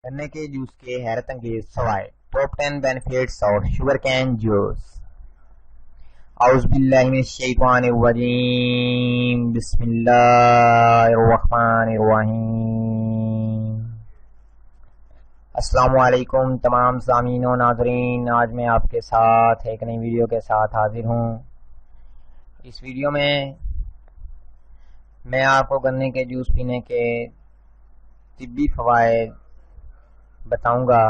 گنے کے جوس کے حیرت انگیز فوائد. Top 10 benefits of sugar cane juice. اعوذ باللہ من الشیطان الرجیم. بسم اللہ الرحمن الرحیم. السلام علیکم تمام سامعین و ناظرین. آج میں آپ کے ساتھ ایک نئی ویڈیو کے ساتھ حاضر ہوں. اس ویڈیو میں آپ کو گنے کے جوس پینے کے طبی فوائد بتاؤں گا.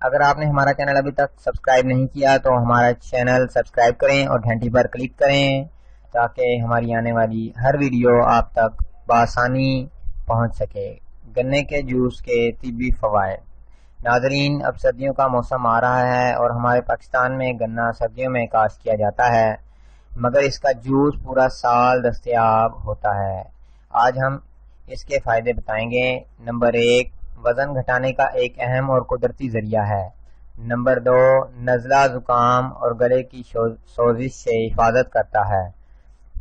اگر آپ نے ہمارا چینل ابھی تک سبسکرائب نہیں کیا تو ہمارا چینل سبسکرائب کریں اور گھنٹی پر کلک کریں تاکہ ہماری آنے والی ہر ویڈیو آپ تک بآسانی پہنچ سکے. گنے کے جوس کے طبی فوائد. ناظرین، اب سردیوں کا موسم آ رہا ہے اور ہمارے پاکستان میں گنا سردیوں میں کاشت کیا جاتا ہے، مگر اس کا جوس پورا سال دستیاب ہوتا ہے. آج ہم اس کے فائدے بتائیں گے. نمبر 1، وزن گھٹانے کا ایک اہم اور قدرتی ذریعہ ہے. نمبر 2، نزلہ، زکام اور گلے کی سوزش سے حفاظت کرتا ہے.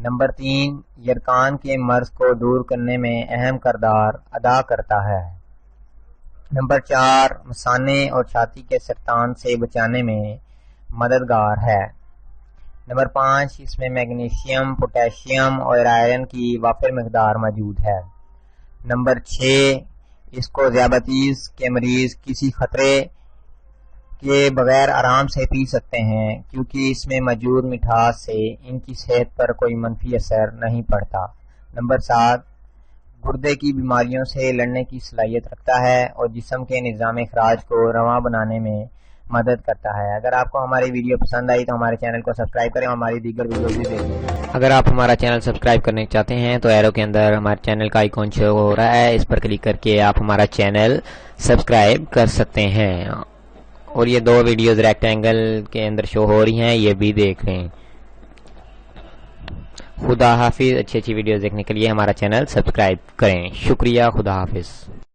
نمبر 3، یرقان کے مرض کو دور کرنے میں اہم کردار ادا کرتا ہے. نمبر 4، مثانے اور چھاتی کے سرطان سے بچانے میں مددگار ہے. نمبر 5، اس میں میگنیشیم، پوٹیشیم اور آئرن کی وافر مقدار موجود ہے. نمبر 6، اس کو ذیابیطس کے مریض کسی خطرے کے بغیر آرام سے پی سکتے ہیں کیونکہ اس میں موجود مٹھاس سے ان کی صحت پر کوئی منفی اثر نہیں پڑتا. نمبر 7، گردے کی بیماریوں سے لڑنے کی صلاحیت رکھتا ہے اور جسم کے نظام اخراج کو رواں بنانے میں مدد کرتا ہے. اگر آپ کو ہماری ویڈیو پسند آئی تو ہمارے چینل کو سبسکرائب کریں اور ہماری دیگر ویڈیوز بھی دیکھیں. اگر آپ ہمارا چینل سبسکرائب کرنا چاہتے ہیں تو ایرو کے اندر ہمارے چینل کا آئیکن شو ہو رہا ہے، اس پر کلک کر کے آپ ہمارا چینل سبسکرائب کر سکتے ہیں. اور یہ 2 ویڈیوز ریکٹینگل کے اندر شو ہو رہی ہیں، یہ بھی دیکھ لیں. خدا حافظ. اچھی ویڈیوز دیکھنے کے لیے ہمارا چینل سبسکرائب کریں. شکریہ. خدا حافظ.